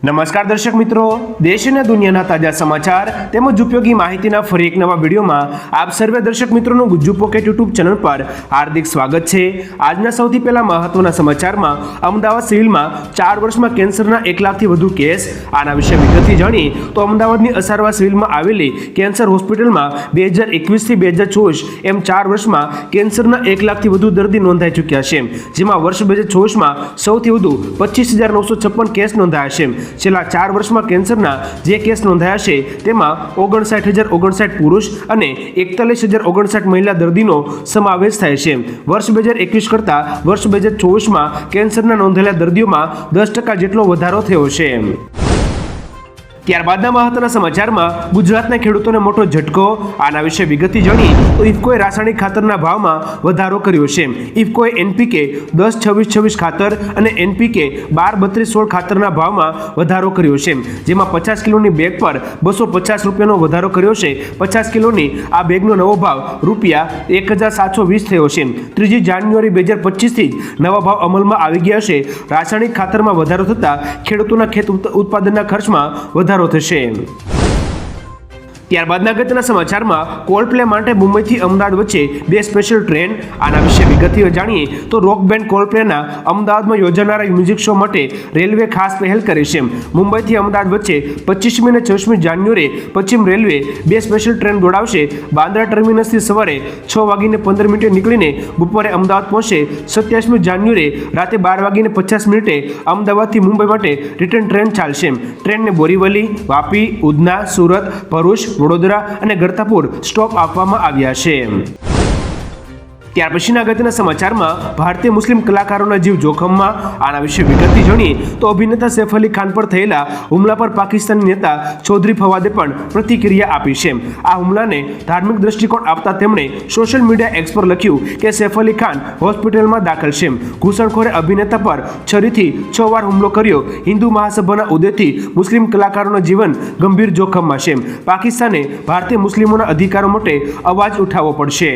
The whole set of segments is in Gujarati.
નમસ્કાર દર્શક મિત્રો, દેશ અને દુનિયાના તાજા સમાચાર તેમજ ઉપયોગી માહિતીના ફરી એક નવા વિડીયોમાં આપ સર્વે દર્શક મિત્રોનું ગુજ્જુ પોકેટ યુટ્યુબ ચેનલ પર હાર્દિક સ્વાગત છે। આજના સૌથી પહેલા મહત્વના સમાચારમાં અમદાવાદ સિવિલમાં 4 વર્ષમાં કેન્સરના 1 લાખથી વધુ કેસ। આના વિશે વિગતથી જાણીએ તો અમદાવાદની અસારવા સિવિલમાં આવેલી કેન્સર હોસ્પિટલમાં 2021 થી 2024 એમ 4 વર્ષમાં કેન્સરના 1 લાખથી વધુ દર્દી નોંધાઈ ચૂક્યા છે, જેમાં વર્ષ 2024માં સૌથી વધુ 25,956 કેસ નોંધાયા છે। છેલ્લા 4 વર્ષમાં કેન્સરના જે કેસ નોંધાયા છે તેમાં 59,059 પુરુષ અને 41,059 મહિલા દર્દીનો સમાવેશ થાય છે। વર્ષ 2021 કરતાં વર્ષ 2024માં કેન્સરના નોંધાયેલા દર્દીઓમાં 10% જેટલો વધારો થયો છે। ત્યારબાદના મહત્વના સમાચારમાં ગુજરાતના ખેડૂતોને મોટો ઝટકો। આના વિશે વિગતથી જાણીએ તો ઇફકોએ રાસાયણિક ખાતરના ભાવમાં વધારો કર્યો છે। ઇફકોએ એનપીકે 10-26-26 ખાતર અને એનપીકે 12-32-16 ખાતરના ભાવમાં વધારો કર્યો છે, જેમાં 50 કિલોની બેગ પર 250 રૂપિયાનો વધારો કર્યો છે। 50 કિલોની આ બેગનો નવો ભાવ ₹1,720 થયો છે। 3 જાન્યુઆરી 2025થી જ નવા ભાવ અમલમાં આવી ગયા છે। રાસાયણિક ખાતરમાં વધારો થતાં ખેડૂતોના ખેત ઉત્પાદનના ખર્ચમાં વધારો થશે। ત્યારબાદના અગત્યના સમાચારમાં કોલ્ડપ્લે માટે મુંબઈથી અમદાવાદ વચ્ચે 2 સ્પેશિયલ ટ્રેન। આના વિશે વિગતથી જાણીએ તો રોક બેન્ડ કોલ્ડપ્લેના અમદાવાદમાં યોજાનારા મ્યુઝિક શો માટે રેલવે ખાસ પહેલ કરી છે। મુંબઈથી અમદાવાદ વચ્ચે 25મી અને 26મી જાન્યુઆરીએ પશ્ચિમ રેલવે 2 સ્પેશિયલ ટ્રેન દોડાવશે। બાંદ્રા ટર્મિનસથી સવારે 6:15 નીકળીને બપોરે અમદાવાદ પહોંચશે। 27મી જાન્યુઆરીએ રાતે 12:50 અમદાવાદથી મુંબઈ માટે રિટર્ન ટ્રેન ચાલશે। ટ્રેનને બોરીવલી, વાપી, ઉધના, સુરત, ભરૂચ, વડોદરા અને ગરતાપુર સ્ટોપ આપવામાં આવ્યા છે। ત્યાર પછીના અગત્યના સમાચારમાં ભારતીય મુસ્લિમ કલાકારોના જીવ જોખમમાં। આના વિશે વિગતથી જાણીએ તો અભિનેતા સૈફ અલી ખાન પર થયેલા હુમલા પર પાકિસ્તાની નેતા ચૌધરી ફવાદે પણ પ્રતિક્રિયા આપી છે। આ હુમલાને ધાર્મિક દ્રષ્ટિકોણ આપતા તેમણે સોશિયલ મીડિયા એક્સ પર લખ્યું કે સૈફ અલી ખાન હોસ્પિટલમાં દાખલ છે। ઘૂસણખોરે અભિનેતા પર છરીથી 6 વાર હુમલો કર્યો। હિન્દુ મહાસભાના ઉદ્દેશથી મુસ્લિમ કલાકારોનું જીવન ગંભીર જોખમમાં છે। પાકિસ્તાને ભારતીય મુસ્લિમોના અધિકારો માટે અવાજ ઉઠાવવો પડશે।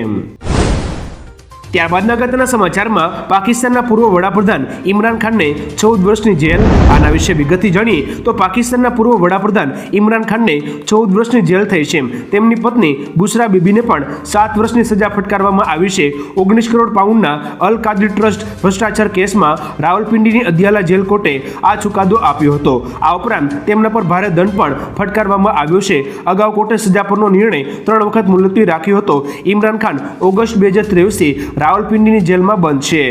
ત્યારબાદના અગત્યના સમાચારમાં પાકિસ્તાનના પૂર્વ વડાપ્રધાન ઇમરાન ખાનને 14 વર્ષની જેલ। આના વિશે વિગતથી જાણીએ તો પાકિસ્તાનના પૂર્વ વડાપ્રધાન ઇમરાન ખાનને 14 વર્ષની જેલ થઈ છે। તેમની પત્ની બુશરા બીબીને પણ 7 વર્ષની સજા ફટકારવામાં આવી છે। 19 કરોડ પાઉન્ડના અલ કાદરી ટ્રસ્ટ ભ્રષ્ટાચાર કેસમાં રાવલપિંડીની અદિયાલા જેલ કોર્ટે આ ચુકાદો આપ્યો હતો। આ ઉપરાંત તેમના પર ભારે દંડ પણ ફટકારવામાં આવ્યો છે। અગાઉ કોર્ટે સજા પરનો નિર્ણય 3 વખત મુલતવી રાખ્યો હતો। ઇમરાન ખાન ઓગસ્ટ 2023થી રાવલપિંડીની જેલમાં બંધ છે।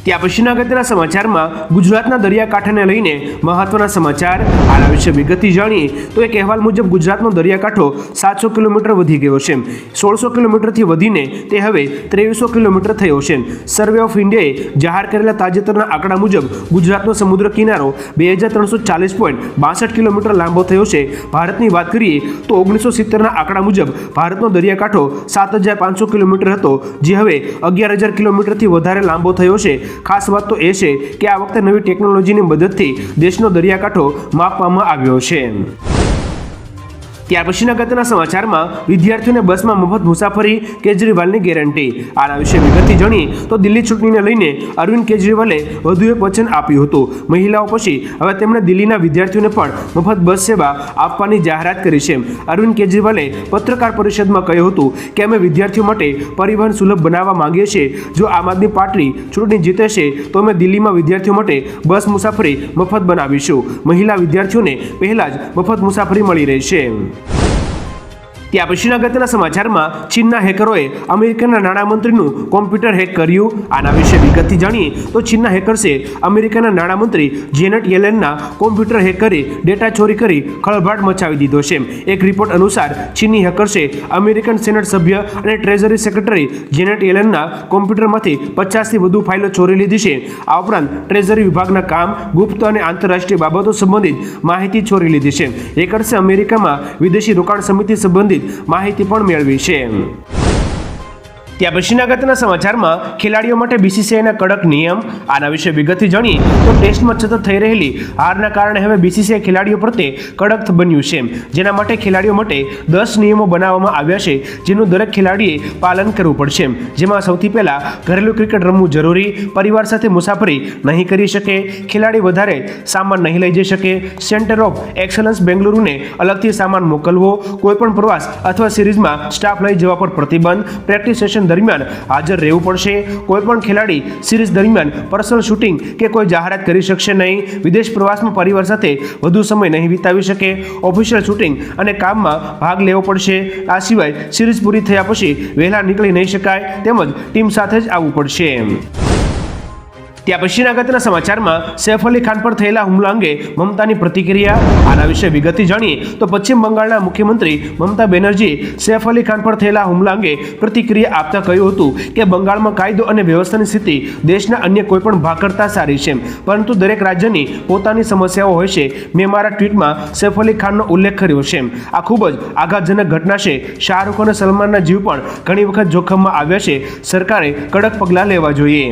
ત્યાં પછીના અગત્યના સમાચારમાં ગુજરાતના દરિયાકાંઠાને લઈને મહત્વના સમાચાર। આના વિશે વિગતથી જાણીએ તો એક અહેવાલ મુજબ ગુજરાતનો દરિયાકાંઠો 700 કિલોમીટર વધી ગયો છે। 1600 કિલોમીટરથી વધીને તે હવે 2300 કિલોમીટર થયો છે। સર્વે ઓફ ઇન્ડિયાએ જાહેર કરેલા તાજેતરના આંકડા મુજબ ગુજરાતનો સમુદ્ર કિનારો 2340.62 કિલોમીટર લાંબો થયો છે। ભારતની વાત કરીએ તો 1970ના આંકડા મુજબ ભારતનો દરિયાકાંઠો 7500 કિલોમીટર હતો, જે હવે 11000 કિલોમીટરથી વધારે લાંબો થયો છે। ખાસ વાત તો એ છે કે આ વખતે નવી ટેકનોલોજીની મદદથી દેશનો દરિયાકાંઠો માપવામાં આવ્યો છે। ત્યાર પછીના અગત્યના સમાચારમાં વિદ્યાર્થીઓને બસમાં મફત મુસાફરી, કેજરીવાલની ગેરંટી। આના વિશે વિગતથી જાણીએ તો દિલ્હી ચૂંટણીને લઈને અરવિંદ કેજરીવાલે વધુ એક વચન આપ્યું હતું। મહિલાઓ પછી હવે તેમણે દિલ્હીના વિદ્યાર્થીઓને પણ મફત બસ સેવા આપવાની જાહેરાત કરી છે। અરવિંદ કેજરીવાલે પત્રકાર પરિષદમાં કહ્યું હતું કે અમે વિદ્યાર્થીઓ માટે પરિવહન સુલભ બનાવવા માંગીએ છીએ। જો આમ આદમી પાર્ટી ચૂંટણી જીતે છે તો અમે દિલ્હીમાં વિદ્યાર્થીઓ માટે બસ મુસાફરી મફત બનાવીશું। મહિલા વિદ્યાર્થીઓને પહેલા જ મફત મુસાફરી મળી રહી છે। ત્યાં પછીના અગત્યના સમાચારમાં ચીનના હેકરોએ અમેરિકાના નાણામંત્રીનું કોમ્પ્યુટર હેક કર્યું। આના વિશે વિગતથી જાણીએ તો ચીનના હેકર્સે અમેરિકાના નાણામંત્રી જેનેટ યેલેનના કોમ્પ્યુટર હેક કરી ડેટા ચોરી કરી ખળભળાટ મચાવી દીધો છે। એક રિપોર્ટ અનુસાર ચીની હેકર્સે અમેરિકન સેનેટ સભ્ય અને ટ્રેઝરી સેક્રેટરી જેનેટ યેલેનના કોમ્પ્યુટરમાંથી 50થી વધુ ફાઇલો ચોરી લીધી છે। આ ઉપરાંત ટ્રેઝરી વિભાગના કામ, ગુપ્ત અને આંતરરાષ્ટ્રીય બાબતો સંબંધિત માહિતી ચોરી લીધી છે। હેકર્સે અમેરિકામાં વિદેશી રોકાણ સમિતિ સંબંધિત માહિતી પણ મેળવી છે। ત્યાં પછીના અગત્યના સમાચારમાં ખેલાડીઓ માટે બીસીસીઆઈના કડક નિયમ, આના વિશે વિગતથી જાણીએ તો ટેસ્ટમાં સતત થઈ રહેલી હારના કારણે હવે બીસીસીઆઈ ખેલાડીઓ પ્રત્યે કડક બન્યું છે, જેના માટે ખેલાડીઓ માટે 10 નિયમો બનાવવામાં આવ્યા છે, જેનું દરેક ખેલાડીએ પાલન કરવું પડશે. જેમાં સૌથી પહેલા ઘરેલું ક્રિકેટ રમવું જરૂરી, પરિવાર સાથે મુસાફરી નહીં કરી શકે, ખેલાડી વધારે સામાન નહીં લઈ જઈ શકે, સેન્ટર ઓફ એક્સલન્સ બેંગલુરુને અલગથી સામાન મોકલવો, કોઈપણ પ્રવાસ અથવા સિરીઝમાં સ્ટાફ લઈ જવા પર પ્રતિબંધ, પ્રેક્ટિસ સેશન દરમિયાન હાજર રહેવું પડશે, કોઈપણ ખેલાડી સિરીઝ દરમિયાન પર્સનલ શૂટિંગ કે કોઈ જાહેરાત કરી શકશે નહીં, વિદેશ પ્રવાસમાં પરિવાર સાથે વધુ સમય નહીં વિતાવી શકે, ઓફિશિયલ શૂટિંગ અને કામમાં ભાગ લેવો પડશે. આ સિવાય સિરીઝ પૂરી થયા પછી વહેલા નીકળી નહીં શકાય, તેમજ ટીમ સાથે જ આવવું પડશે. ત્યાં પછીના અગત્યના સમાચારમાં સૈફ અલી ખાન પર થયેલા હુમલા અંગે મમતાની પ્રતિક્રિયા, આના વિશે વિગતથી જાણીએ તો પશ્ચિમ બંગાળના મુખ્યમંત્રી મમતા બેનર્જીએ સૈફ અલી ખાન પર થયેલા હુમલા અંગે પ્રતિક્રિયા આપતા કહ્યું હતું કે બંગાળમાં કાયદો અને વ્યવસ્થાની સ્થિતિ દેશના અન્ય કોઈપણ ભાગ કરતાં સારી છે, પરંતુ દરેક રાજ્યની પોતાની સમસ્યાઓ હોય છે. મેં મારા ટ્વીટમાં સૈફ અલી ખાનનો ઉલ્લેખ કર્યો છે. આ ખૂબ જ આઘાતજનક ઘટના છે. શાહરૂખ અને સલમાનના જીવ પણ ઘણી વખત જોખમમાં આવ્યા છે. સરકારે કડક પગલાં લેવા જોઈએ.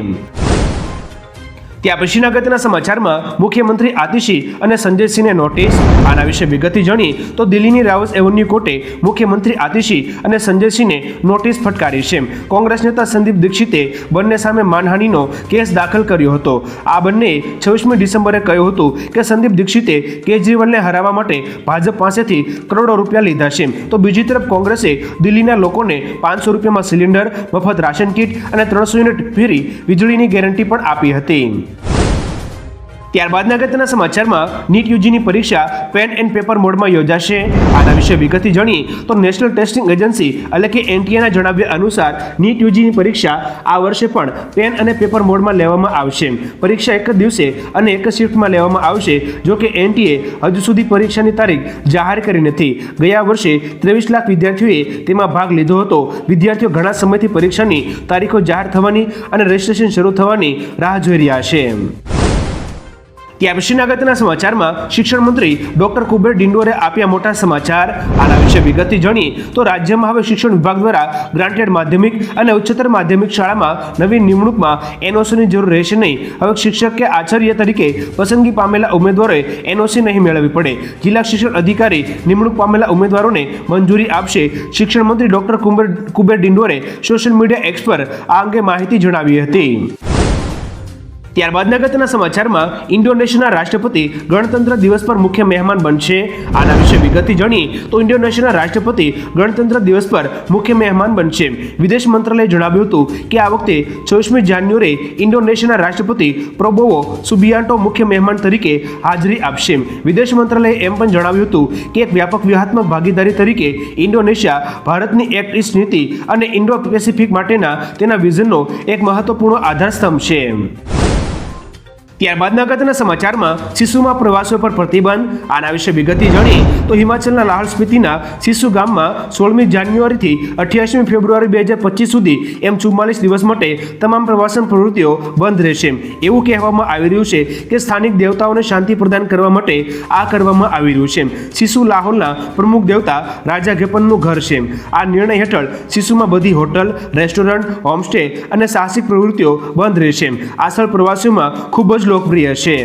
ત્યાં પછીના અગત્યના સમાચારમાં મુખ્યમંત્રી આતિશી અને સંજય સિંહને નોટિસ, આના વિશે વિગતથી જાણીએ તો દિલ્હીની રાવસ એવન્યુ કોર્ટે મુખ્યમંત્રી આતિશી અને સંજય સિંહને નોટિસ ફટકારી છે. કોંગ્રેસ નેતા સંદીપ દીક્ષિતે બંને સામે માનહાનિનો કેસ દાખલ કર્યો હતો. આ બંનેએ 26મી ડિસેમ્બરે કહ્યું હતું કે સંદીપ દીક્ષિતે કેજરીવાલને હરાવવા માટે ભાજપ પાસેથી કરોડો રૂપિયા લીધા છે, તો બીજી તરફ કોંગ્રેસે દિલ્હીના લોકોને 500 રૂપિયામાં સિલિન્ડર, મફત રાશન કીટ અને 300 યુનિટ ફ્રી વીજળીની ગેરંટી પણ આપી હતી. ત્યારબાદના અગત્યના સમાચારમાં નીટ યુજીની પરીક્ષા પેન એન્ડ પેપર મોડમાં યોજાશે. આના વિશે વિગતથી જાણીએ તો નેશનલ ટેસ્ટિંગ એજન્સી એટલે કે એનટીએના જણાવ્યા અનુસાર નીટ યુજીની પરીક્ષા આ વર્ષે પણ પેન અને પેપર મોડમાં લેવામાં આવશે. પરીક્ષા એક જ દિવસે અને એક જ શિફ્ટમાં લેવામાં આવશે. જો કે એનટીએ હજુ સુધી પરીક્ષાની તારીખ જાહેર કરી નથી. ગયા વર્ષે 23 લાખ વિદ્યાર્થીઓએ તેમાં ભાગ લીધો હતો. વિદ્યાર્થીઓ ઘણા સમયથી પરીક્ષાની તારીખો જાહેર થવાની અને રજિસ્ટ્રેશન શરૂ થવાની રાહ જોઈ રહ્યા છે. ત્યાં પછીના અગત્યના સમાચારમાં શિક્ષણ મંત્રી ડોક્ટર કુબેર ડિંડોરે આપ્યા મોટા સમાચાર. આના વિશે વિગતથી જાણીએ તો રાજ્યમાં હવે શિક્ષણ વિભાગ દ્વારા ગ્રાન્ટેડ માધ્યમિક અને ઉચ્ચતર માધ્યમિક શાળામાં નવી નિમણૂકમાં એનઓસીની જરૂર રહેશે નહીં. હવે શિક્ષક કે આચાર્ય તરીકે પસંદગી પામેલા ઉમેદવારોએ એનઓસી નહીં મેળવવી પડે. જિલ્લા શિક્ષણ અધિકારી નિમણૂક પામેલા ઉમેદવારોને મંજૂરી આપશે. શિક્ષણ મંત્રી doctor Kuber Dindor social media X પર આ અંગે માહિતી જણાવી હતી. ત્યારબાદના અગત્યના સમાચારમાં ઇન્ડોનેશિયાના રાષ્ટ્રપતિ ગણતંત્ર દિવસ પર મુખ્ય મહેમાન બનશે. આના વિશે વિગતથી જાણીએ તો ઇન્ડોનેશિયાના રાષ્ટ્રપતિ ગણતંત્ર દિવસ પર મુખ્ય મહેમાન બનશે. વિદેશ મંત્રાલયે જણાવ્યું હતું કે આ વખતે 24મી જાન્યુઆરીએ ઇન્ડોનેશિયાના રાષ્ટ્રપતિ પ્રોબોવો સુબિયાન્ટો મુખ્ય મહેમાન તરીકે હાજરી આપશે. વિદેશ મંત્રાલયે એમ પણ જણાવ્યું હતું કે એક વ્યાપક વ્યૂહાત્મક ભાગીદારી તરીકે ઇન્ડોનેશિયા ભારતની એક્ટ ઈસ્ટ નીતિ અને ઇન્ડો પેસિફિક માટેના તેના વિઝનનો એક મહત્વપૂર્ણ આધારસ્તંભ છે. ત્યારબાદના અગત્યના સમાચારમાં સિસુમાં પ્રવાસીઓ પર પ્રતિબંધ. આના વિશે વિગતથી જાણીએ તો હિમાચલના લાહૌલ સ્પીતિના સિસુ ગામમાં 16મી જાન્યુઆરીથી 28મી ફેબ્રુઆરી 2025 સુધી એમ 44 દિવસ માટે તમામ પ્રવાસન પ્રવૃત્તિઓ બંધ રહેશે. એવું કહેવામાં આવી રહ્યું છે કે સ્થાનિક દેવતાઓને શાંતિ પ્રદાન કરવા માટે આ કરવામાં આવી રહ્યું છે. સિસુ લાહૌલના પ્રમુખ દેવતા રાજા ગેપનનું ઘર છે. આ નિર્ણય હેઠળ સિસુમાં બધી હોટલ, રેસ્ટોરન્ટ, હોમસ્ટે અને સાહસિક પ્રવૃત્તિઓ બંધ રહેશે. આ સ્થળ પ્રવાસીઓમાં ખૂબ જ લોકપ્રિય છે.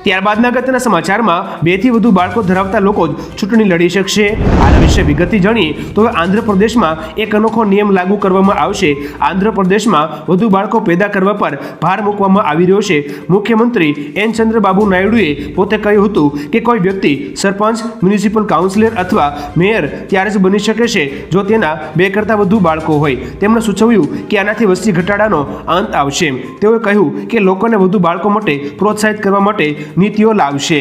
ત્યારબાદના અગત્યના સમાચારમાં 2 થી વધુ બાળકો ધરાવતા લોકો જ ચૂંટણી લડી શકશે. આના વિશે વિગતથી જાણીએ તો આંધ્રપ્રદેશમાં એક અનોખો નિયમ લાગુ કરવામાં આવશે. આંધ્રપ્રદેશમાં વધુ બાળકો પેદા કરવા પર ભાર મૂકવામાં આવી રહ્યો છે. મુખ્યમંત્રી એન ચંદ્રબાબુ નાયડુએ પોતે કહ્યું હતું કે કોઈ વ્યક્તિ સરપંચ, મ્યુનિસિપલ કાઉન્સિલર અથવા મેયર ત્યારે જ બની શકે છે જો તેના 2 કરતાં વધુ બાળકો હોય. તેમણે સૂચવ્યું કે આનાથી વસ્તી ઘટાડાનો અંત આવશે. તેઓએ કહ્યું કે લોકોને વધુ બાળકો માટે પ્રોત્સાહિત કરવા માટે નીતિઓ લાવશે.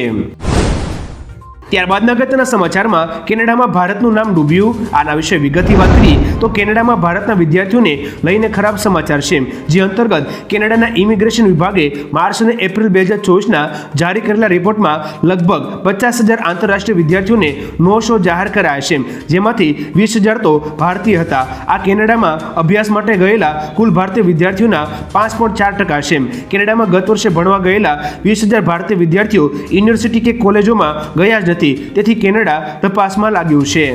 ત્યારબાદના અગત્યના સમાચારમાં કેનેડામાં ભારતનું નામ ડૂબ્યું. આના વિશે વિગતથી વાત કરીએ તો કેનેડામાં ભારતના વિદ્યાર્થીઓને લઈને ખરાબ સમાચાર છે. જે અંતર્ગત કેનેડાના ઇમિગ્રેશન વિભાગે માર્ચ અને એપ્રિલ 2024ના જારી કરેલા રિપોર્ટમાં લગભગ 50,000 આંતરરાષ્ટ્રીય વિદ્યાર્થીઓને નો શો જાહેર કરાયા છે, જેમાંથી 20,000 તો ભારતીય હતા. આ કેનેડામાં અભ્યાસ માટે ગયેલા કુલ ભારતીય વિદ્યાર્થીઓના 5.4% છે. કેનેડામાં ગત વર્ષે ભણવા ગયેલા 20,000 ભારતીય વિદ્યાર્થીઓ યુનિવર્સિટી કે કોલેજોમાં ગયા જ નથી. તેથી કેનેડા તપાસમાં લાગ્યું છે.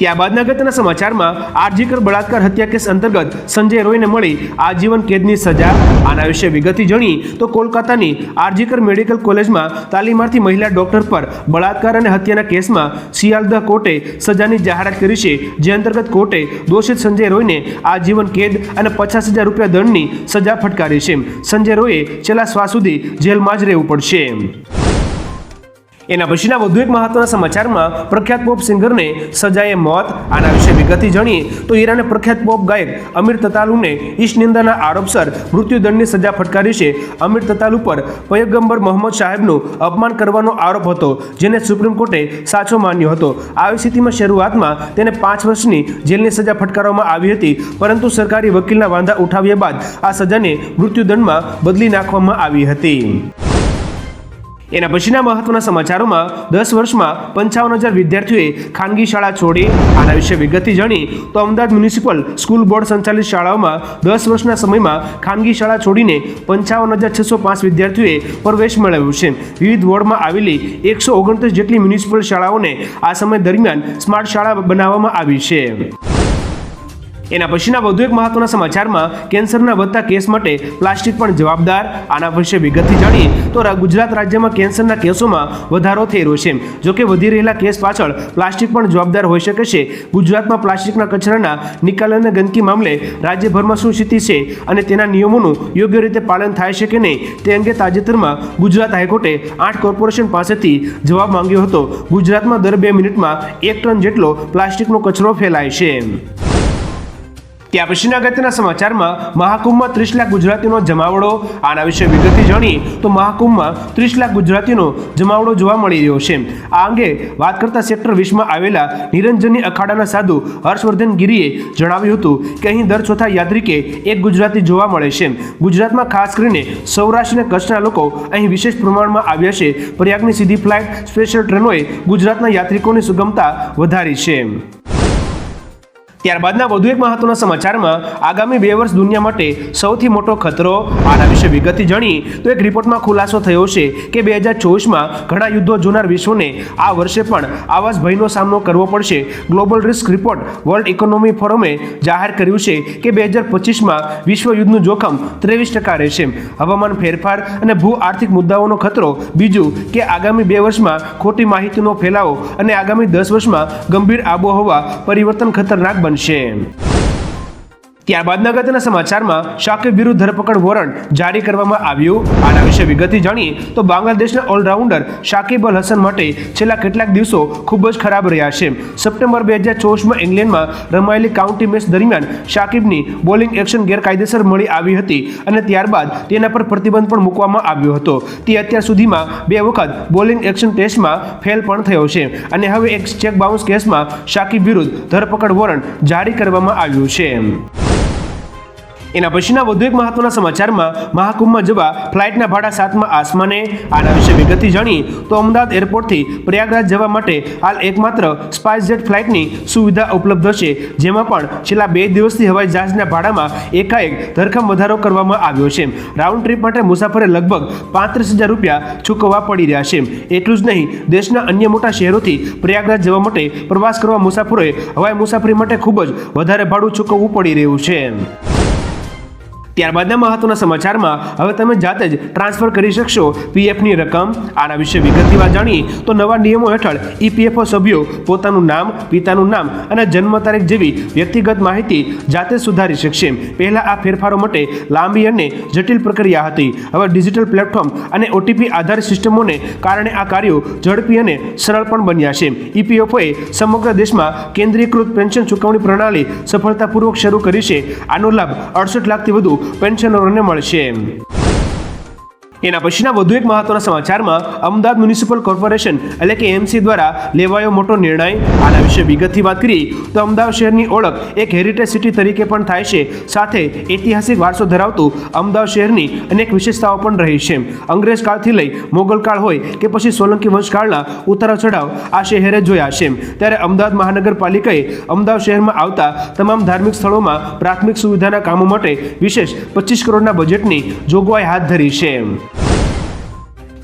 ત્યારબાદના અગત્યના સમાચારમાં આરજીકર બળાત્કાર હત્યા કેસ અંતર્ગત સંજય રોયને મળી આજીવન કેદની સજા. આના વિશે વિગતથી જાણીએ તો કોલકાતાની આરજીકર મેડિકલ કોલેજમાં તાલીમાર્થી મહિલા ડોક્ટર પર બળાત્કાર અને હત્યાના કેસમાં સિયાલદહ કોર્ટે સજાની જાહેરાત કરી છે, જે અંતર્ગત કોર્ટે દોષિત સંજય રોયને આજીવન કેદ અને 50,000 રૂપિયા દંડની સજા ફટકારી છે. સંજય રોયે છેલ્લા શ્વાસ સુધી જેલમાં જ રહેવું પડશે. એના પછીના વધુ એક મહત્વના સમાચારમાં પ્રખ્યાત પોપ સિંગરને સજાએ મોત. આના વિશે વિગતથી જાણીએ તો ઈરાને પ્રખ્યાત પોપ ગાયક અમીર તતાલુને ઈશ નિંદાના આરોપસર મૃત્યુદંડની સજા ફટકારી છે. અમીર તતાલુ પર પયગંબર મોહમ્મદ સાહેબનું અપમાન કરવાનો આરોપ હતો, જેને સુપ્રીમ કોર્ટે સાચો માન્યો હતો. આવી સ્થિતિમાં શરૂઆતમાં તેને 5 વર્ષની જેલની સજા ફટકારવામાં આવી હતી, પરંતુ સરકારી વકીલના વાંધા ઉઠાવ્યા બાદ આ સજાને મૃત્યુદંડમાં બદલી નાખવામાં આવી હતી. એના પછીના મહત્વના સમાચારોમાં 10 વર્ષમાં 55,000 વિદ્યાર્થીઓએ ખાનગી શાળા છોડી. આના વિશે વિગતથી જાણીએ તો અમદાવાદ મ્યુનિસિપલ સ્કૂલ બોર્ડ સંચાલિત શાળાઓમાં 10 વર્ષના સમયમાં ખાનગી શાળા છોડીને 55,605 વિદ્યાર્થીઓએ પ્રવેશ મેળવ્યો છે. વિવિધ વોર્ડમાં આવેલી 129 જેટલી મ્યુનિસિપલ શાળાઓને આ સમય દરમિયાન સ્માર્ટ શાળા બનાવવામાં આવી છે. એના પછીના વધુ એક મહત્વના સમાચારમાં કેન્સરના વધતા કેસ માટે પ્લાસ્ટિક પણ જવાબદાર. આના વિશે વિગતથી જાણીએ તો ગુજરાત રાજ્યમાં કેન્સરના કેસોમાં વધારો થઈ રહ્યો છે. જોકે વધી રહેલા કેસ પાછળ પ્લાસ્ટિક પણ જવાબદાર હોઈ શકે છે. ગુજરાતમાં પ્લાસ્ટિકના કચરાના નિકાલ અને ગંદકી મામલે રાજ્યભરમાં શું સ્થિતિ છે અને તેના નિયમોનું યોગ્ય રીતે પાલન થાય છે કે નહીં તે અંગે તાજેતરમાં ગુજરાત હાઈકોર્ટે 8 કોર્પોરેશન પાસેથી જવાબ માંગ્યો હતો. ગુજરાતમાં દર 2 મિનિટમાં 1 ટન જેટલો પ્લાસ્ટિકનો કચરો ફેલાય છે. ત્યાં પછીના અગત્યના સમાચારમાં મહાકુંભમાં 30 લાખ ગુજરાતીનો જમાવડો. આના વિશે વિગતથી જાણીએ તો મહાકુંભમાં 30 લાખ ગુજરાતીનો જમાવડો જોવા મળી રહ્યો છે. આ અંગે વાત કરતા સેક્ટર 20માં આવેલા નિરંજની અખાડાના સાધુ હર્ષવર્ધન ગિરીએ જણાવ્યું હતું કે અહીં દર ચોથા યાત્રિકે એક ગુજરાતી જોવા મળે છે. ગુજરાતમાં ખાસ કરીને સૌરાષ્ટ્ર અને કચ્છના લોકો અહીં વિશેષ પ્રમાણમાં આવ્યા છે. પ્રયાગની સીધી ફ્લાઇટ સ્પેશિયલ ટ્રેનોએ ગુજરાતના યાત્રિકોની સુગમતા વધારી છે. ત્યારબાદના વધુ એક મહત્વના સમાચારમાં આગામી 2 વર્ષ દુનિયા માટે સૌથી મોટો ખતરો. આના વિશે વિગતથી જાણીએ તો એક રિપોર્ટમાં ખુલાસો થયો છે કે 2024માં ઘણા યુદ્ધો જોનાર વિશ્વને આ વર્ષે પણ આવા જ ભયનો સામનો કરવો પડશે. Global risk report world economy ફોરમે જાહેર કર્યું છે કે 2025માં વિશ્વ યુદ્ધનું જોખમ 23% રહેશે. હવામાન ફેરફાર અને ભૂ આર્થિક મુદ્દાઓનો ખતરો. બીજું કે આગામી 2 વર્ષમાં ખોટી માહિતીનો ફેલાવો અને આગામી 10 વર્ષમાં ગંભીર આબોહવા પરિવર્તન ખતરનાક બનશે. ત્યારબાદના અગત્યના સમાચારમાં શાકિબ વિરુદ્ધ ધરપકડ વોરંટ જારી કરવામાં આવ્યું. આના વિશે વિગતથી જાણીએ તો બાંગ્લાદેશના ઓલરાઉન્ડર શાકિબ અલ હસન માટે છેલ્લા કેટલાક દિવસો ખૂબ જ ખરાબ રહ્યા છે. સપ્ટેમ્બર 2024માં ઇંગ્લેન્ડમાં રમાયેલી કાઉન્ટી મેચ દરમિયાન શાકિબની બોલિંગ એક્શન ગેરકાયદેસર મળી આવી હતી અને ત્યારબાદ તેના પર પ્રતિબંધ પણ મૂકવામાં આવ્યો હતો. તે અત્યાર સુધીમાં 2 વખત બોલિંગ એક્શન ટેસ્ટમાં ફેલ પણ થયો છે અને હવે એક ચેક બાઉન્સ કેસમાં શાકિબ વિરુદ્ધ ધરપકડ વોરંટ જારી કરવામાં આવ્યું છે. એના પછીના વધુ એક મહત્વના સમાચારમાં મહાકુંભમાં જવા ફ્લાઇટના ભાડા 7મા આસમાને. આના વિશે વિગતથી જાણીએ તો અમદાવાદ એરપોર્ટથી પ્રયાગરાજ જવા માટે હાલ એકમાત્ર સ્પાઇસજેટ ફ્લાઇટની સુવિધા ઉપલબ્ધ છે, જેમાં પણ છેલ્લા 2 દિવસથી હવાઈ જહાજના ભાડામાં એકાએક ધરખમ વધારો કરવામાં આવ્યો છે. રાઉન્ડ ટ્રીપ માટે મુસાફરે લગભગ 35,000 રૂપિયા ચૂકવવા પડી રહ્યા છે. એટલું જ નહીં, દેશના અન્ય મોટા શહેરોથી પ્રયાગરાજ જવા માટે પ્રવાસ કરવા મુસાફરોએ હવાઈ મુસાફરી માટે ખૂબ જ વધારે ભાડું ચૂકવવું પડી રહ્યું છે. ત્યારબાદના મહત્વના સમાચારમાં હવે તમે જાતે જ ટ્રાન્સફર કરી શકશો પીએફની રકમ. આના વિશે વિગતથી વાત જાણીએ તો નવા નિયમો હેઠળ ઈપીએફઓ સભ્યો પોતાનું નામ, પિતાનું નામ અને જન્મ તારીખ જેવી વ્યક્તિગત માહિતી જાતે સુધારી શકશે. પહેલા આ ફેરફારો માટે લાંબી અને જટિલ પ્રક્રિયા હતી. હવે ડિજિટલ પ્લેટફોર્મ અને ઓટીપી આધારિત સિસ્ટમોને કારણે આ કાર્યો ઝડપી અને સરળ પણ બન્યા છે. ઈપીએફઓએ સમગ્ર દેશમાં કેન્દ્રીયકૃત પેન્શન ચૂકવણી પ્રણાલી સફળતાપૂર્વક શરૂ કરી છે. આનો લાભ 68 લાખથી વધુ પેન્શનરોને મળશે. એના પછીના વધુ એક મહત્વના સમાચારમાં અમદાવાદ મ્યુનિસિપલ કોર્પોરેશન એટલે કે એમસી દ્વારા લેવાયો મોટો નિર્ણય. આના વિશે વિગતથી વાત કરીએ તો અમદાવાદ શહેરની ઓળખ એક હેરિટેજ સિટી તરીકે પણ થાય છે. સાથે ઐતિહાસિક વારસો ધરાવતું અમદાવાદ શહેરની અનેક વિશેષતાઓ પણ રહી છે. અંગ્રેજ કાળથી લઈ મોગલ કાળ હોય કે પછી સોલંકી વંશકાળના ઉતાર ચઢાવ આ શહેરે જોયા છે. ત્યારે અમદાવાદ મહાનગરપાલિકાએ અમદાવાદ શહેરમાં આવતા તમામ ધાર્મિક સ્થળોમાં પ્રાથમિક સુવિધાના કામો માટે વિશેષ 25 કરોડના બજેટની જોગવાઈ હાથ ધરી છે.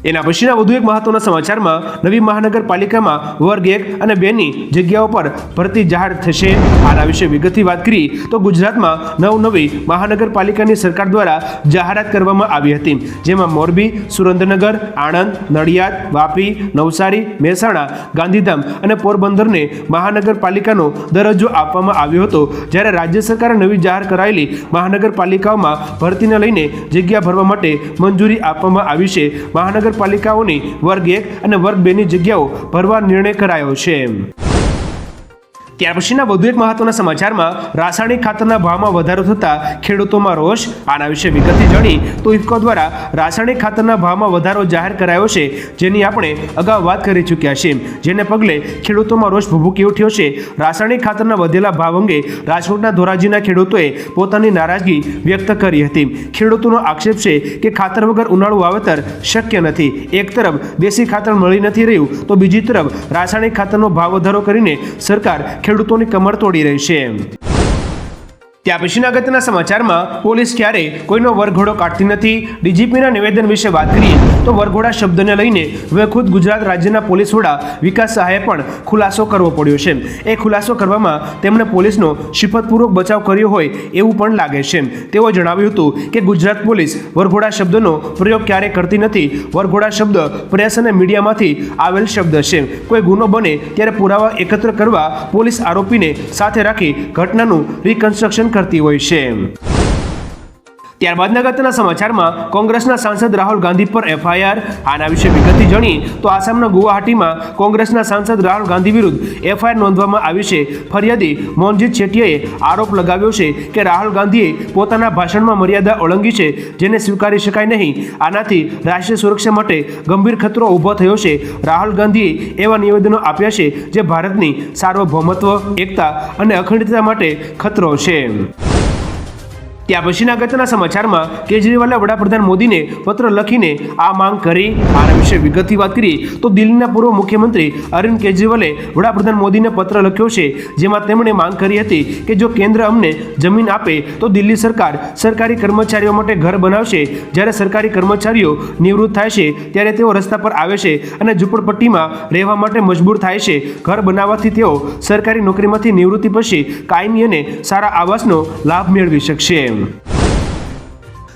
એના પછીના વધુ એક મહત્વના સમાચારમાં નવી મહાનગરપાલિકામાં વર્ગ 1 અને 2 ની જગ્યાઓ પર ભરતી જાહેર થશે. આના વિશે વિગતથી વાત કરીએ તો ગુજરાતમાં નવી મહાનગરપાલિકાની સરકાર દ્વારા જાહેરાત કરવામાં આવી હતી, જેમાં મોરબી, સુરેન્દ્રનગર, આણંદ, નડિયાદ, વાપી, નવસારી, મહેસાણા, ગાંધીધામ અને પોરબંદરને મહાનગરપાલિકાનો દરજ્જો આપવામાં આવ્યો હતો. જ્યારે રાજ્ય સરકારે નવી જાહેર કરાયેલી મહાનગરપાલિકાઓમાં ભરતીને લઈને જગ્યા ભરવા માટે મંજૂરી આપવામાં આવી છે. મહાનગરપાલિકાઓની વર્ગ 1 અને વર્ગ 2 ની જગ્યાઓ ભરવા નિર્ણય કરાયો છે. ત્યાર પછીના વધુ એક મહત્વના સમાચારમાં રાસાયણિક ખાતરના ભાવમાં વધારો થતા ખેડૂતોમાં રોષ. આના વિશે વિગતથી જાણી તો ઇફકો દ્વારા રાસાયણિક ખાતરના ભાવમાં વધારો જાહેર કરાયો છે, જેની આપણે અગાઉ વાત કરી ચૂક્યા છે, જેને પગલે ખેડૂતોમાં રોષ ભભૂકી ઉઠ્યો છે. રાસાયણિક ખાતરના વધેલા ભાવ અંગે રાજકોટના ધોરાજીના ખેડૂતોએ પોતાની નારાજગી વ્યક્ત કરી હતી. ખેડૂતોનો આક્ષેપ છે કે ખાતર વગર ઉનાળુ વાવેતર શક્ય નથી. એક તરફ દેશી ખાતર મળી નથી રહ્યું તો બીજી તરફ રાસાયણિક ખાતરનો ભાવ વધારો કરીને સરકાર ખેડૂતોની કમર તોડી રહી છે. ત્યાં પછીના અગત્યના સમાચારમાં પોલીસ ક્યારેય કોઈનો વરઘોડો કાઢતી નથી. ડીજીપીના નિવેદન વિશે વાત કરીએ તો વરઘોડા શબ્દને લઈને હવે ખુદ ગુજરાત રાજ્યના પોલીસ વડા વિકાસ સહાયે પણ ખુલાસો કરવો પડ્યો છે. એ ખુલાસો કરવામાં તેમણે પોલીસનો શિફતપૂર્વક બચાવ કર્યો હોય એવું પણ લાગે છે. તેઓ જણાવ્યું હતું કે ગુજરાત પોલીસ વરઘોડા શબ્દનો પ્રયોગ ક્યારેય કરતી નથી. વરઘોડા શબ્દ પ્રેસ અને મીડિયામાંથી આવેલ શબ્દ છે. કોઈ ગુનો બને ત્યારે પુરાવા એકત્ર કરવા પોલીસ આરોપીને સાથે રાખી ઘટનાનું રિકન્સ્ટ્રક્શન કરતી હોય છે. ત્યારબાદ અગત્યના સમાચારમાં કોંગ્રેસના સાંસદ રાહુલ ગાંધી પર એફઆઈઆર. આના વિશે વિગતથી જાણીએ તો આસામના ગુવાહાટીમાં કોંગ્રેસના સાંસદ રાહુલ ગાંધી વિરુદ્ધ એફઆઈઆર નોંધવામાં આવી છે. ફરિયાદી મોહનજીત શેટ્ટીએ આરોપ લગાવ્યો છે કે રાહુલ ગાંધીએ પોતાના ભાષણમાં મર્યાદા ઓળંગી છે, જેને સ્વીકારી શકાય નહીં. આનાથી રાષ્ટ્રીય સુરક્ષા માટે ગંભીર ખતરો ઊભો થયો છે. રાહુલ ગાંધીએ એવા નિવેદનો આપ્યા છે જે ભારતની સાર્વભૌમત્વ, એકતા અને અખંડિતતા માટે ખતરો છે. ત્યાં પછીના અગત્યના સમાચારમાં કેજરીવાલે વડાપ્રધાન મોદીને પત્ર લખીને આ માંગ કરી. આના વિશે વિગતથી વાત કરીએ તો દિલ્હીના પૂર્વ મુખ્યમંત્રી અરવિંદ કેજરીવાલે વડાપ્રધાન મોદીને પત્ર લખ્યો છે, જેમાં તેમણે માંગ કરી હતી કે જો કેન્દ્ર અમને જમીન આપે તો દિલ્હી સરકાર સરકારી કર્મચારીઓ માટે ઘર બનાવશે. જ્યારે સરકારી કર્મચારીઓ નિવૃત્ત થાય છે ત્યારે તેઓ રસ્તા પર આવે છે અને ઝૂંપડપટ્ટીમાં રહેવા માટે મજબૂર થાય છે. ઘર બનાવવાથી તેઓ સરકારી નોકરીમાંથી નિવૃત્તિ પછી કાયમી અને સારા આવાસનો લાભ મેળવી શકશે.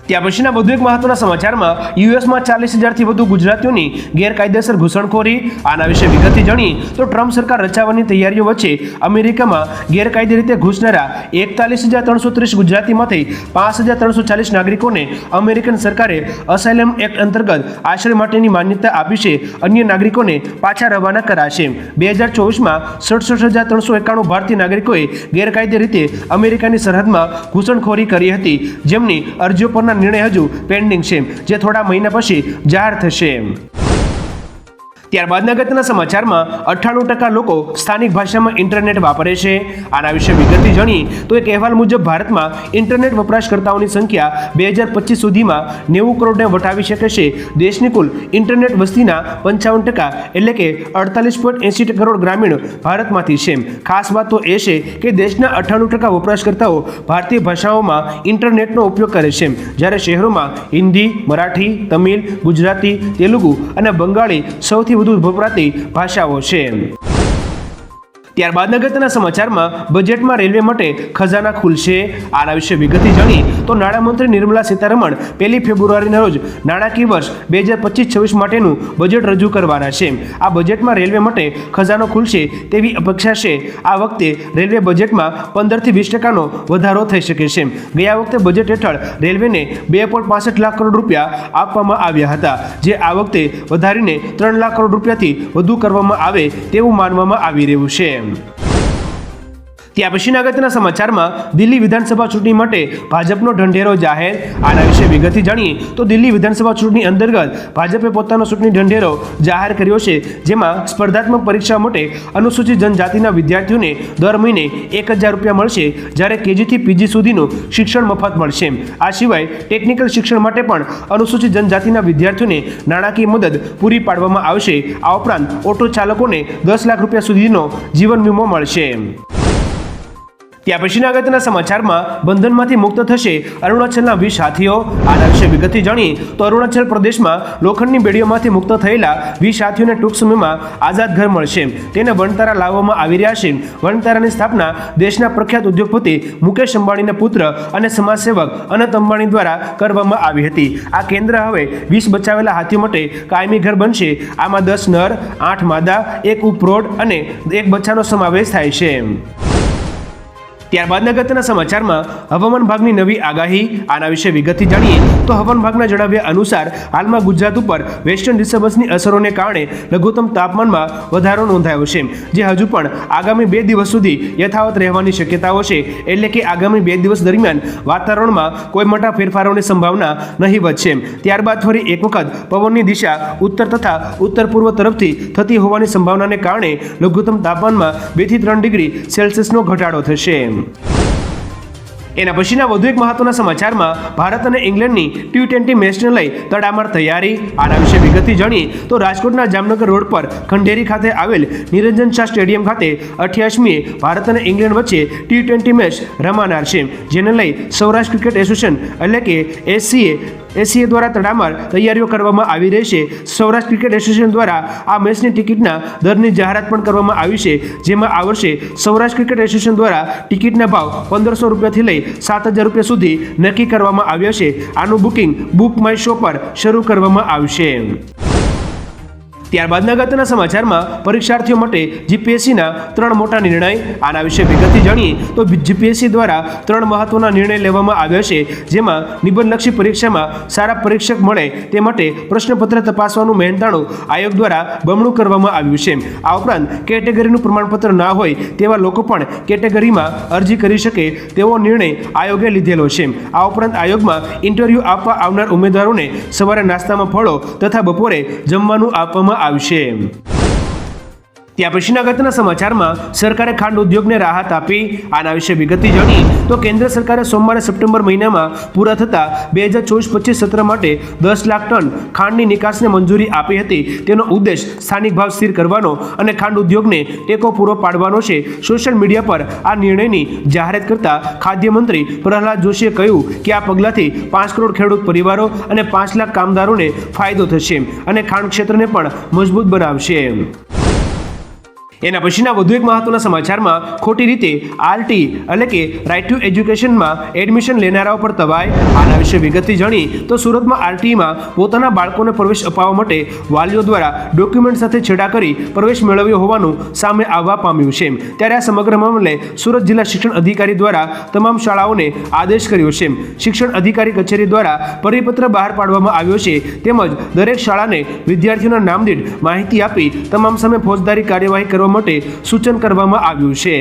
ત્યાં પછીના વધુ એક મહત્વના સમાચારમાં યુએસમાં 40,000થી વધુ ગુજરાતીઓની ગેરકાયદેસર ઘૂસણખોરી. આના વિશે વિગતથી જાણીએ તો ટ્રમ્પ સરકાર રચાવવાની તૈયારીઓ વચ્ચે અમેરિકામાં ગેરકાયદે રીતે ઘૂસનારા 41,330 ગુજરાતીમાંથી 5,340 નાગરિકોને અમેરિકન સરકારે અસાયલમ એક્ટ અંતર્ગત આશ્રય માટેની માન્યતા આપી છે. અન્ય નાગરિકોને પાછા રવાના કરાશે. 2024માં 67,391 ભારતીય નાગરિકોએ ગેરકાયદે રીતે અમેરિકાની સરહદમાં ઘૂસણખોરી કરી હતી, જેમની અરજીઓ પરના નિર્ણય હજુ પેન્ડિંગ છે, જે થોડા મહિના પછી જાહેર થશે. ત્યારબાદ અગત્યના સમાચારમાં 98% લોકો સ્થાનિક ભાષામાં ઇન્ટરનેટ વાપરે છે. આના વિશે વિગતથી જાણીએ તો એક અહેવાલ મુજબ ભારતમાં ઇન્ટરનેટ વપરાશકર્તાઓની સંખ્યા 2025 સુધીમાં 90 કરોડને વટાવી શકે છે. દેશની કુલ ઇન્ટરનેટ વસ્તીના 55% એટલે કે 48.80 કરોડ ગ્રામીણ ભારતમાંથી છે. ખાસ વાત તો એ છે કે દેશના 98% વપરાશકર્તાઓ ભારતીય ભાષાઓમાં ઇન્ટરનેટનો ઉપયોગ કરે છે, જ્યારે શહેરોમાં હિન્દી, મરાઠી, તમિલ, ગુજરાતી, તેલુગુ અને બંગાળી સૌથી વધુ વપરાતી ભાષાઓ છે. ત્યારબાદ અગત્યના સમાચારમાં બજેટમાં રેલવે માટે ખજાના ખુલશે. આના વિશે વિગતથી જાણીએ તો નાણામંત્રી નિર્મલા સીતારમણ 1 ફેબ્રુઆરીના રોજ નાણાકીય વર્ષ 2025-26 માટેનું બજેટ રજૂ કરવાના છે. આ બજેટમાં રેલવે માટે ખજાનો ખુલશે તેવી અપેક્ષા છે. આ વખતે રેલવે બજેટમાં 15% થી 20% વધારો થઈ શકે છે. ગયા વખતે બજેટ હેઠળ રેલવેને 2.65 લાખ કરોડ રૂપિયા આપવામાં આવ્યા હતા, જે આ વખતે વધારીને 3 લાખ કરોડ રૂપિયાથી વધુ કરવામાં આવે તેવું માનવામાં આવી રહ્યું છે. ત્યાં પછીના અગત્યના સમાચારમાં દિલ્હી વિધાનસભા ચૂંટણી માટે ભાજપનો ઢંઢેરો જાહેર. આના વિશે વિગતથી જાણીએ તો દિલ્હી વિધાનસભા ચૂંટણી અંતર્ગત ભાજપે પોતાનો ચૂંટણી ઢંઢેરો જાહેર કર્યો છે, જેમાં સ્પર્ધાત્મક પરીક્ષા માટે અનુસૂચિત જનજાતિના વિદ્યાર્થીઓને દર મહિને 1,000 રૂપિયા મળશે, જ્યારે કેજીથી પીજી સુધીનું શિક્ષણ મફત મળશે. આ સિવાય ટેકનિકલ શિક્ષણ માટે પણ અનુસૂચિત જનજાતિના વિદ્યાર્થીઓને નાણાકીય મદદ પૂરી પાડવામાં આવશે. આ ઉપરાંત ઓટો ચાલકોને 10 લાખ રૂપિયા સુધીનો જીવન વીમો મળશે. ત્યાં પછીના અગત્યના સમાચારમાં બંધનમાંથી મુક્ત થશે અરુણાચલના 20 હાથીઓ. આના વિશે વિગતથી જાણીએ તો અરુણાચલ પ્રદેશમાં લોખંડની બેડીઓમાંથી મુક્ત થયેલા 20 હાથીઓને ટૂંક સમયમાં આઝાદ ઘર મળશે. તેને વણતારા લાવવામાં આવી રહ્યા છે. વણતારાની સ્થાપના દેશના પ્રખ્યાત ઉદ્યોગપતિ મુકેશ અંબાણીના પુત્ર અને સમાજસેવક અનંત અંબાણી દ્વારા કરવામાં આવી હતી. આ કેન્દ્ર હવે 20 બચાવેલા હાથીઓ માટે કાયમી ઘર બનશે. આમાં 10 નર, 8 માદા, 1 ઉપપ્રોઢ અને 1 બચ્ચાનો સમાવેશ થાય છે. ત્યારબાદ અગત્યના સમાચારમાં હવામાન વિભાગની નવી આગાહી. આના વિશે વિગતથી જાણીએ તો હવામાન વિભાગના જણાવ્યા અનુસાર હાલમાં ગુજરાત ઉપર વેસ્ટર્ન ડિસ્ટર્બન્સની અસરોને કારણે લઘુત્તમ તાપમાનમાં વધારો નોંધાયો છે, જે હજુ પણ આગામી 2 દિવસ સુધી યથાવત રહેવાની શક્યતાઓ છે. એટલે કે આગામી 2 દિવસ દરમિયાન વાતાવરણમાં કોઈ મોટા ફેરફારોની સંભાવના નહીવત છે. ત્યારબાદ ફરી એક વખત પવનની દિશા ઉત્તર તથા ઉત્તર પૂર્વ તરફથી થતી હોવાની સંભાવનાને કારણે લઘુત્તમ તાપમાનમાં 2 થી 3 ડિગ્રી સેલ્સિયસનો ઘટાડો થશે. એના પછીના વધુ એક મહત્વના સમાચારમાં ભારત અને ઇંગ્લેન્ડની T20 મેચને લઈ તડામાર તૈયારી. આના વિશે વિગતથી જાણીએ તો રાજકોટના જામનગર રોડ પર ખંડેરી ખાતે આવેલ નિરંજન શાહ સ્ટેડિયમ ખાતે 28મીએ ભારત અને ઇંગ્લેન્ડ વચ્ચે T20 મેચ રમાનાર છે, જેને લઈ સૌરાષ્ટ્ર ક્રિકેટ એસોસિએશન એટલે કે એસીએ દ્વારા તડામાર તૈયારીઓ કરવામાં આવી રહી છે. સૌરાષ્ટ્ર ક્રિકેટ એસોસિએશન દ્વારા આ મેચની ટિકિટના દરની જાહેરાત પણ કરવામાં આવી છે, જેમાં આ વર્ષે સૌરાષ્ટ્ર ક્રિકેટ એસોસિએશન દ્વારા ટિકિટના ભાવ 1500 રૂપિયાથી લઈ 7000 રૂપિયા સુધી નક્કી કરવામાં આવ્યા છે. આનું બુકિંગ બુક માય શો પર શરૂ કરવામાં આવશે. ત્યારબાદ અગત્યના સમાચારમાં પરીક્ષાર્થીઓ માટે જીપીએસસીના 3 મોટા નિર્ણય. આના વિશે વિગતથી જાણીએ તો જીપીએસસી દ્વારા 3 મહત્વના નિર્ણય લેવામાં આવ્યા છે, જેમાં નિબંધલક્ષી પરીક્ષામાં સારા પરીક્ષક મળે તે માટે પ્રશ્નપત્ર તપાસવાનું મહેનતાણું આયોગ દ્વારા બમણું કરવામાં આવ્યું છે. આ ઉપરાંત કેટેગરીનું પ્રમાણપત્ર ના હોય તેવા લોકો પણ કેટેગરીમાં અરજી કરી શકે તેવો નિર્ણય આયોગે લીધેલો છે. આ ઉપરાંત આયોગમાં ઇન્ટરવ્યૂ આપવા આવનાર ઉમેદવારોને સવારે નાસ્તામાં ફળો તથા બપોરે જમવાનું આપવામાં આવશે. ત્યાં પછીના અગત્યના સમાચારમાં સરકારે ખાંડ ઉદ્યોગને રાહત આપી. આના વિશે વિગતથી જાણીએ તો કેન્દ્ર સરકારે સોમવારે સપ્ટેમ્બર મહિનામાં પૂરા થતા 2024-25 સત્ર માટે 10 લાખ ટન ખાંડની નિકાસને મંજૂરી આપી હતી. તેનો ઉદ્દેશ સ્થાનિક ભાવ સ્થિર કરવાનો અને ખાંડ ઉદ્યોગને ટેકો પૂરો પાડવાનો છે. સોશિયલ મીડિયા પર આ નિર્ણયની જાહેરાત કરતા ખાદ્ય મંત્રી પ્રહલાદ જોશીએ કહ્યું કે આ પગલાંથી 5 કરોડ ખેડૂત પરિવારો અને 5 લાખ કામદારોને ફાયદો થશે અને ખાંડ ક્ષેત્રને પણ મજબૂત બનાવશે. એના પછીના વધુ એક મહત્વના સમાચારમાં ખોટી રીતે આરટી એટલે કે રાઇટ ટુ એજ્યુકેશનમાં એડમિશન લેનારાઓ પર તવાય. આના વિશે વિગતથી જાણીએ તો સુરતમાં આરટીમાં પોતાના બાળકોને પ્રવેશ અપાવવા માટે વાલીઓ દ્વારા ડોક્યુમેન્ટ સાથે છેડા કરી પ્રવેશ મેળવ્યો હોવાનું સામે આવવા પામ્યું છે. ત્યારે આ સમગ્ર મામલે સુરત જિલ્લા શિક્ષણ અધિકારી દ્વારા તમામ શાળાઓને આદેશ કર્યો છે. શિક્ષણ અધિકારી કચેરી દ્વારા પરિપત્ર બહાર પાડવામાં આવ્યો છે, તેમજ દરેક શાળાને વિદ્યાર્થીઓના નામ દીઠ માહિતી આપી તમામ સામે ફોજદારી કાર્યવાહી કરવા માટે સૂચન કરવામાં આવ્યું છે.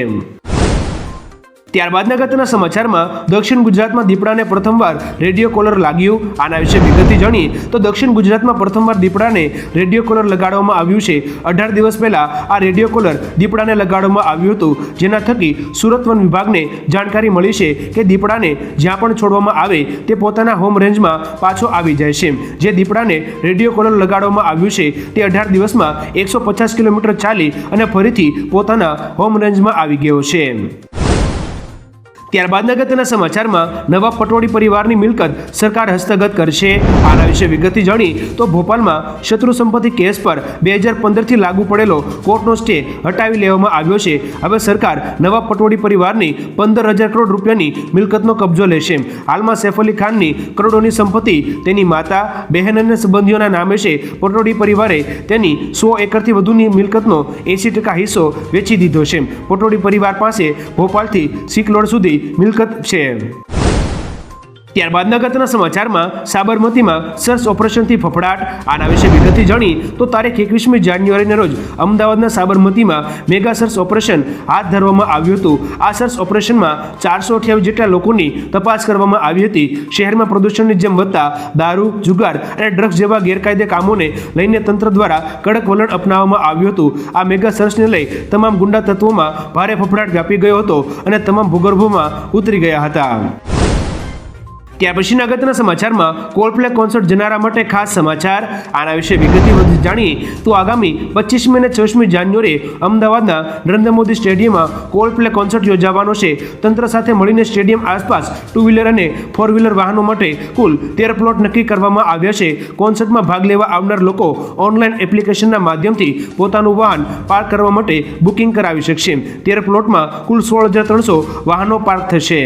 ત્યારબાદ અગત્યના સમાચારમાં દક્ષિણ ગુજરાતમાં દીપડાને પ્રથમવાર રેડિયો કોલર લાગ્યું. આના વિશે વિગતથી જાણીએ તો દક્ષિણ ગુજરાતમાં પ્રથમવાર દીપડાને રેડિયો કોલર લગાડવામાં આવ્યું છે. 18 દિવસ પહેલા આ રેડિયો કોલર દીપડાને લગાડવામાં આવ્યું હતું, જેના થકી સુરત વન વિભાગને જાણકારી મળી છે કે દીપડાને જ્યાં પણ છોડવામાં આવે તે પોતાના હોમ રેન્જમાં પાછો આવી જાય છે. જે દીપડાને રેડિયો કોલર લગાડવામાં આવ્યું છે તે 18 દિવસમાં 150 કિલોમીટર ચાલી અને ફરીથી પોતાના હોમ રેન્જમાં આવી ગયો છે. ત્યારબાદ અગત્યના સમાચારમાં નવા પટોળી પરિવારની મિલકત સરકાર હસ્તગત કરશે. આના વિશે વિગતથી જાણીએ તો ભોપાલમાં શત્રુ સંપત્તિ કેસ પર 2015થી લાગુ પડેલો કોર્ટનો સ્ટે હટાવી લેવામાં આવ્યો છે. હવે સરકાર નવા પટોળી પરિવારની 15,000 કરોડ રૂપિયાની મિલકતનો કબજો લેશે. હાલમાં સૈફ અલી ખાનની કરોડોની સંપત્તિ તેની માતા, બહેન અને સંબંધીઓના નામે છે. પટોળી પરિવારે તેની 100 એકરથી વધુની મિલકતનો 80% હિસ્સો વેચી દીધો છે. પટોળી પરિવાર પાસે ભોપાલથી સિકલોડ સુધી મિલકત છે. ત્યારબાદ અગત્યના સમાચારમાં સાબરમતીમાં સર્ચ ઓપરેશનથી ફફડાટ. આના વિશે વિગતથી જાણીએ તો તારીખ 21મી જાન્યુઆરીના રોજ અમદાવાદના સાબરમતીમાં મેગા સર્ચ ઓપરેશન હાથ ધરવામાં આવ્યું હતું. આ સર્ચ ઓપરેશનમાં 428 જેટલા લોકોની તપાસ કરવામાં આવી હતી. શહેરમાં પ્રદૂષણની જેમ વધતા દારૂ, જુગાર અને ડ્રગ્સ જેવા ગેરકાયદે કામોને લઈને તંત્ર દ્વારા કડક વલણ અપનાવવામાં આવ્યું હતું. આ મેગા સર્ચને લઈ તમામ ગુંડા તત્વોમાં ભારે ફફડાટ વ્યાપી ગયો હતો અને તમામ ભૂગર્ભોમાં ઉતરી ગયા હતા. ત્યાર પછીના અગત્યના સમાચારમાં કોલ્ડપ્લે કોન્સર્ટ જનારા માટે ખાસ સમાચાર. આના વિશે વિગતથી વધુ જાણીએ તો આગામી 25મી અને 26મી જાન્યુઆરીએ અમદાવાદના નરેન્દ્ર મોદી સ્ટેડિયમમાં કોલ્ડપ્લે કોન્સર્ટ યોજાવાનો છે. તંત્ર સાથે મળીને સ્ટેડિયમ આસપાસ 2 વ્હીલર અને 4 વ્હીલર વાહનો માટે કુલ 13 પ્લોટ નક્કી કરવામાં આવ્યા છે. કોન્સર્ટમાં ભાગ લેવા આવનાર લોકો ઓનલાઈન એપ્લિકેશનના માધ્યમથી પોતાનું વાહન પાર્ક કરવા માટે બુકિંગ કરાવી શકશે. 13 પ્લોટમાં કુલ 16,300 વાહનો પાર્ક થશે.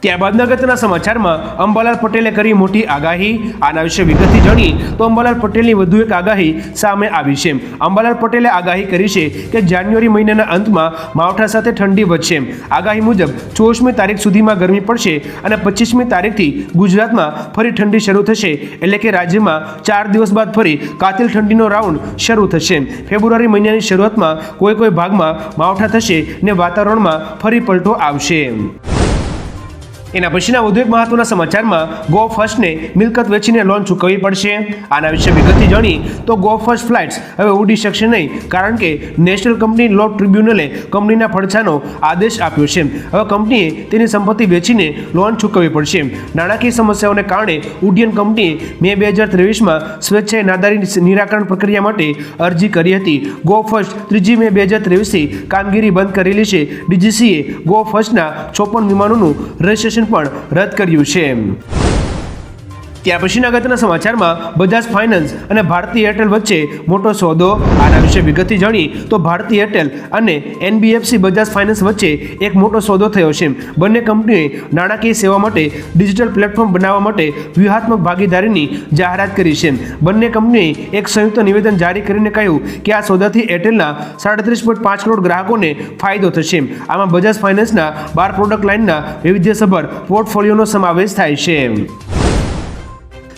ત્યારબાદ અગત્યના સમાચારમાં અંબાલાલ પટેલે કરી મોટી આગાહી. આના વિશે વિગતથી જાણીએ તો અંબાલાલ પટેલની વધુ એક આગાહી સામે આવી છે. અંબાલાલ પટેલે આગાહી કરી છે કે જાન્યુઆરી મહિનાના અંતમાં માવઠા સાથે ઠંડી વધશે. આગાહી મુજબ 24મી તારીખ સુધીમાં ગરમી પડશે અને 25મી તારીખથી ગુજરાતમાં ફરી ઠંડી શરૂ થશે. એટલે કે રાજ્યમાં 4 દિવસ બાદ ફરી કાતિલ ઠંડીનો રાઉન્ડ શરૂ થશે. ફેબ્રુઆરી મહિનાની શરૂઆતમાં કોઈ ભાગમાં માવઠા થશે ને વાતાવરણમાં ફરી પલટો આવશે. એના પછીના વધુ એક મહત્વના સમાચારમાં ગો ફર્સ્ટને મિલકત વેચીને લોન ચૂકવવી પડશે. આના વિશે વિગતથી જાણીએ તો ગો ફર્સ્ટ ફ્લાઇટ્સ હવે ઉડી શકશે નહીં, કારણ કે નેશનલ કંપની લો ટ્રિબ્યુનલે કંપનીના પડછાનો આદેશ આપ્યો છે. હવે કંપનીએ તેની સંપત્તિ વેચીને લોન ચૂકવવી પડશે. નાણાકીય સમસ્યાઓને કારણે ઉડ્ડયન કંપનીએ મે 2023માં સ્વેચ્છાએ નાદારી નિરાકરણ પ્રક્રિયા માટે અરજી કરી હતી. ગો ફર્સ્ટ 3 મે 2023થી કામગીરી બંધ કરેલી છે. ડીજીસીએ ગો ફર્સ્ટના 56 વિમાનોનું રજિસ્ટ્રેશન પણ રદ કર્યું છે. ત્યાર પછીના અગત્યના સમાચારમાં બજાજ ફાઇનાન્સ અને ભારતી એરટેલ વચ્ચે મોટો સોદો. આના વિશે વિગતથી જાણીએ તો ભારતી એરટેલ અને એનબીએફસી બજાજ ફાઇનાન્સ વચ્ચે એક મોટો સોદો થયો છે. બંને કંપનીઓએ નાણાકીય સેવા માટે ડિજિટલ પ્લેટફોર્મ બનાવવા માટે વ્યૂહાત્મક ભાગીદારીની જાહેરાત કરી છે. બંને કંપનીઓએ એક સંયુક્ત નિવેદન જારી કરીને કહ્યું કે આ સોદાથી એરટેલના 37.5 કરોડ ગ્રાહકોને ફાયદો થશે. આમાં બજાજ ફાઇનાન્સના 12 પ્રોડક્ટ લાઇનના વૈવિધ્યસભર પોર્ટફોલિયોનો સમાવેશ થાય છે.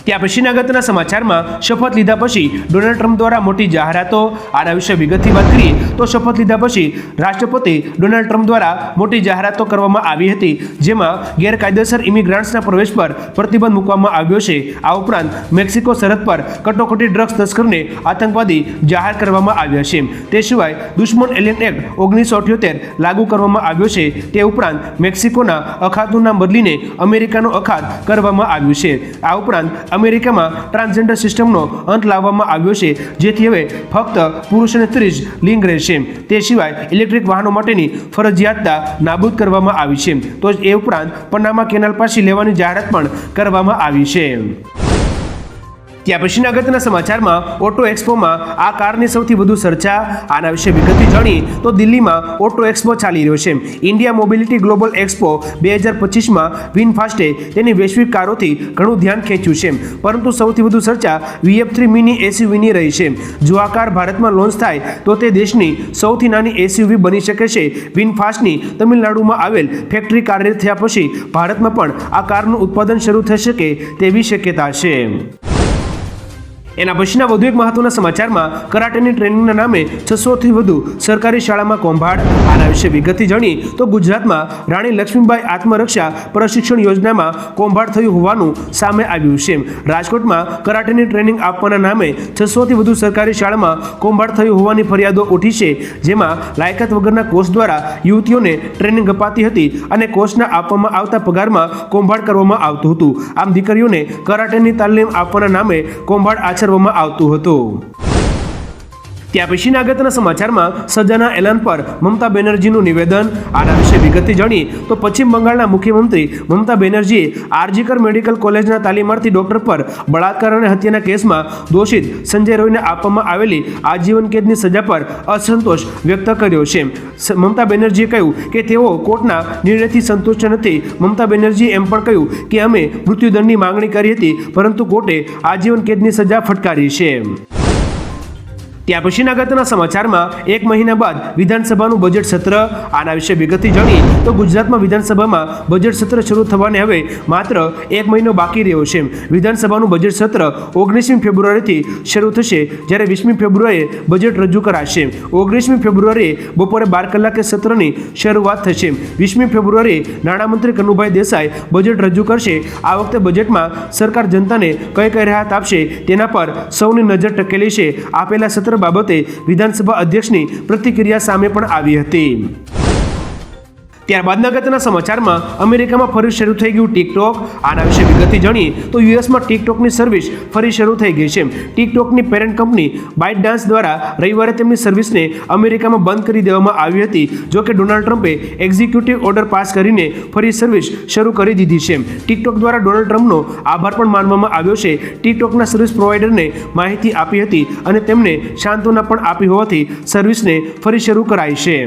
ત્યાં પછીના અગત્યના સમાચારમાં શપથ લીધા પછી ડોનાલ્ડ ટ્રમ્પ દ્વારા મોટી જાહેરાતો. આના વિશે વિગતથી વાત કરીએ તો શપથ લીધા પછી રાષ્ટ્રપતિ ડોનાલ્ડ ટ્રમ્પ દ્વારા મોટી જાહેરાતો કરવામાં આવી હતી, જેમાં ગેરકાયદેસર ઇમિગ્રન્ટ્સના પ્રવેશ પર પ્રતિબંધ મૂકવામાં આવ્યો છે. આ ઉપરાંત મેક્સિકો સરહદ પર કટોકટી ડ્રગ્સ તસ્કરને આતંકવાદી જાહેર કરવામાં આવ્યા છે. તે સિવાય દુશ્મન એલિયન એક્ટ 1978 લાગુ કરવામાં આવ્યો છે. તે ઉપરાંત મેક્સિકોના અખાતનું નામ બદલીને અમેરિકાનો અખાત કરવામાં આવ્યું છે. આ ઉપરાંત અમેરિકામાં ટ્રાન્સજેન્ડર સિસ્ટમનો અંત લાવવામાં આવ્યો છે, જેથી હવે ફક્ત પુરુષ અને સ્ત્રી જ લિંગ રહેશે. તે સિવાય ઇલેક્ટ્રિક વાહનો માટેની ફરજિયાતતા નાબૂદ કરવામાં આવી છે. તો એ ઉપરાંત પનામા કેનાલ પાછી લેવાની જાહેરાત પણ કરવામાં આવી છે. ત્યાં પછીના અગત્યના સમાચારમાં ઓટો એક્સપોમાં આ કારની સૌથી વધુ ચર્ચા. આના વિશે વિગતથી જાણીએ તો દિલ્હીમાં ઓટો એક્સપો ચાલી રહ્યો છે. ઇન્ડિયા મોબિલિટી ગ્લોબલ એક્સપો 2025માં વિનફાસ્ટે તેની વૈશ્વિક કારોથી ઘણું ધ્યાન ખેંચ્યું છે, પરંતુ સૌથી વધુ ચર્ચા VF3 મિની એસયુવીની રહી છે. જો આ કાર ભારતમાં લોન્ચ થાય તો તે દેશની સૌથી નાની એસયુવી બની શકે છે. વિનફાસ્ટની તમિલનાડુમાં આવેલ ફેક્ટરી કાર્યરત થયા પછી ભારતમાં પણ આ કારનું ઉત્પાદન શરૂ થઈ શકે તેવી શક્યતા છે. એના પછીના વધુ એક મહત્વના સમાચારમાં કરાટેની ટ્રેનિંગના નામે 600થી વધુ સરકારી શાળામાં કૌભાંડ. આના વિશે વિગતથી જાણીએ તો ગુજરાતમાં રાણી લક્ષ્મીબાઈ આત્મરક્ષા પ્રશિક્ષણ યોજનામાં કૌભાંડ થયું હોવાનું સામે આવ્યું છે. રાજકોટમાં કરાટેની ટ્રેનિંગ આપવાના નામે 600થી વધુ સરકારી શાળામાં કૌભાંડ થયું હોવાની ફરિયાદો ઉઠી છે, જેમાં લાયકાત વગરના કોચ દ્વારા યુવતીઓને ટ્રેનિંગ અપાતી હતી અને કોચના આપવામાં આવતા પગારમાં કૌભાંડ કરવામાં આવતું હતું. આમ દીકરીઓને કરાટેની તાલીમ આપવાના નામે કૌભાંડ આચરવામાં આવતું હતું. ત્યાં પછીના અગત્યના સમાચારમાં સજાના એલાન પર મમતા બેનર્જીનું નિવેદન. આના વિશે વિગતથી જાણીએ તો પશ્ચિમ બંગાળના મુખ્યમંત્રી મમતા બેનર્જીએ આરજીકર મેડિકલ કોલેજના તાલીમાર્થી ડોક્ટર પર બળાત્કાર અને હત્યાના કેસમાં દોષિત સંજય રોયને આપવામાં આવેલી આજીવન કેદની સજા પર અસંતોષ વ્યક્ત કર્યો છે. મમતા બેનર્જીએ કહ્યું કે તેઓ કોર્ટના નિર્ણયથી સંતુષ્ટ નથી. મમતા બેનર્જીએ એમ પણ કહ્યું કે અમે મૃત્યુદંડની માંગણી કરી હતી, પરંતુ કોર્ટે આજીવન કેદની સજા ફટકારી છે. ત્યાં પછીના અગત્યના સમાચારમાં 1 મહિના બાદ વિધાનસભાનું બજેટ સત્ર. આના વિશે વિગતથી જાણીએ તો ગુજરાતમાં વિધાનસભામાં બજેટ સત્ર શરૂ થવાને હવે માત્ર 1 મહિનો બાકી રહ્યો છે. વિધાનસભાનું બજેટ સત્ર 19મી ફેબ્રુઆરીથી શરૂ થશે, જ્યારે 20મી ફેબ્રુઆરીએ બજેટ રજૂ કરાશે. 19મી ફેબ્રુઆરીએ બપોરે 12 કલાકે સત્રની શરૂઆત થશે. 20મી ફેબ્રુઆરીએ નાણામંત્રી કનુભાઈ દેસાઈ બજેટ રજૂ કરશે. આ વખતે બજેટમાં સરકાર જનતાને કઈ રાહત આપશે તેના પર સૌની નજર ટકેલી છે. આપેલા સત્ર બાબતે વિધાનસભા અધ્યક્ષની પ્રતિક્રિયા સામે પણ આવી હતી. ત્યારબાદ અગત્યના સમાચારમાં અમેરિકામાં ફરી શરૂ થઈ ગયું ટિકટોક. આના વિશે વિગતથી જાણીએ તો યુએસમાં ટિકટોકની સર્વિસ ફરી શરૂ થઈ ગઈ છે. ટિકટોકની પેરેન્ટ કંપની બાઇટડાન્સ દ્વારા રવિવારે તેમની સર્વિસને અમેરિકામાં બંધ કરી દેવામાં આવી હતી. જો કે ડોનાલ્ડ ટ્રમ્પે એક્ઝિક્યુટિવ ઓર્ડર પાસ કરીને ફરી સર્વિસ શરૂ કરી દીધી છે. ટિકટોક દ્વારા ડોનાલ્ડ ટ્રમ્પનો આભાર પણ માનવામાં આવ્યો છે. ટિકટોકના સર્વિસ પ્રોવાઇડરને માહિતી આપી હતી અને તેમને સાંત્વના પણ આપી હોવાથી સર્વિસને ફરી શરૂ કરાઈ છે.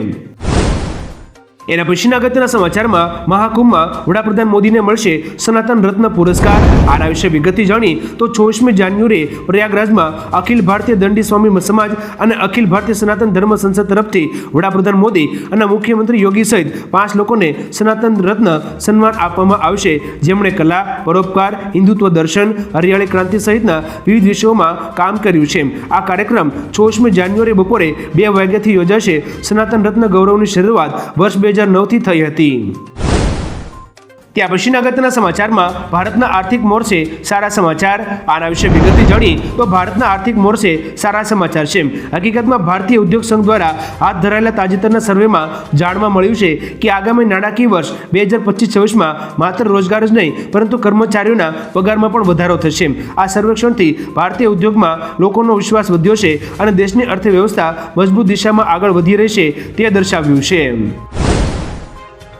એના પછીના અગત્યના સમાચારમાં મહાકુંભમાં વડાપ્રધાન મોદીને મળશે સનાતન રત્ન પુરસ્કાર. આના વિશે વિગતથી જાણીએ તો 24મી જાન્યુઆરીએ પ્રયાગરાજમાં અખિલ ભારતીય દંડી સ્વામી સમાજ અને અખિલ ભારતીય સનાતન ધર્મ સંસદ તરફથી વડાપ્રધાન મોદી અને મુખ્યમંત્રી યોગી સહિત 5 લોકોને સનાતન રત્ન સન્માન આપવામાં આવશે, જેમણે કલા, પરોપકાર, હિન્દુત્વ દર્શન, હરિયાળી ક્રાંતિ સહિતના વિવિધ વિષયોમાં કામ કર્યું છે. આ કાર્યક્રમ 24મી જાન્યુઆરી બપોરે 2 વાગ્યાથી યોજાશે. સનાતન રત્ન ગૌરવની શરૂઆત વર્ષ 2009થી થઈ હતી. ત્યાં પછીના અગત્યના સમાચારમાં ભારતના આર્થિક મોરચે સારા સમાચાર. આના વિશે વિગતથી જાણીએ તો ભારતના આર્થિક મોરચે સારા સમાચાર છે. હકીકતમાં ભારતીય ઉદ્યોગ સંઘ દ્વારા હાથ ધરાયેલા તાજેતરના સર્વેમાં જાણવા મળ્યું છે કે આગામી નાણાકીય વર્ષ 2025-26માં માત્ર રોજગાર જ નહીં પરંતુ કર્મચારીઓના પગારમાં પણ વધારો થશે. આ સર્વેક્ષણથી ભારતીય ઉદ્યોગમાં લોકોનો વિશ્વાસ વધ્યો છે અને દેશની અર્થવ્યવસ્થા મજબૂત દિશામાં આગળ વધી રહી છે તે દર્શાવ્યું છે.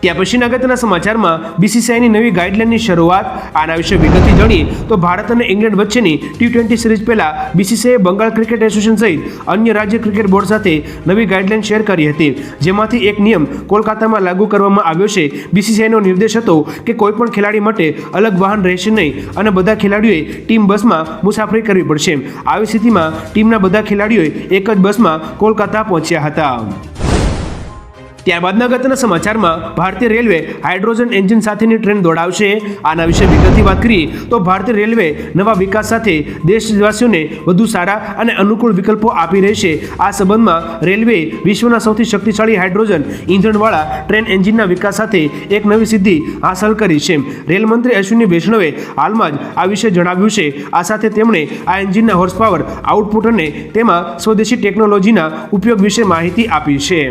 ત્યાં પછીના અગત્યના સમાચારમાં બીસીસીઆઈની નવી ગાઈડલાઈનની શરૂઆત. આના વિશે વિગતથી જાણીએ તો ભારત અને ઇંગ્લેન્ડ વચ્ચેની T20 સિરીઝ પહેલા બીસીસીઆઈએ બંગાળ ક્રિકેટ એસોસિએશન સહિત અન્ય રાજ્ય ક્રિકેટ બોર્ડ સાથે નવી ગાઈડલાઈન શેર કરી હતી, જેમાંથી એક નિયમ કોલકાતામાં લાગુ કરવામાં આવ્યો છે. બીસીસીઆઈનો નિર્દેશ હતો કે કોઈપણ ખેલાડી માટે અલગ વાહન રહેશે નહીં અને બધા ખેલાડીઓએ ટીમ બસમાં મુસાફરી કરવી પડશે. આવી સ્થિતિમાં ટીમના બધા ખેલાડીઓએ એક જ બસમાં કોલકાતા પહોંચ્યા હતા. ત્યારબાદ અગત્યના સમાચારમાં ભારતીય રેલવે હાઇડ્રોજન એન્જિન સાથેની ટ્રેન દોડાવશે. આના વિશે વિગતથી વાત કરીએ તો ભારતીય રેલવે નવા વિકાસ સાથે દેશવાસીઓને વધુ સારા અને અનુકૂળ વિકલ્પો આપી રહી છે. આ સંબંધમાં રેલવેએ વિશ્વના સૌથી શક્તિશાળી હાઇડ્રોજન ઇંધણવાળા ટ્રેન એન્જિનના વિકાસ સાથે એક નવી સિદ્ધિ હાંસલ કરી છે. રેલમંત્રી અશ્વિની વૈષ્ણવે હાલમાં જ આ વિશે જણાવ્યું છે. આ સાથે તેમણે આ એન્જિનના હોર્સ પાવર, આઉટપુટ અને તેમાં સ્વદેશી ટેકનોલોજીના ઉપયોગ વિશે માહિતી આપી છે.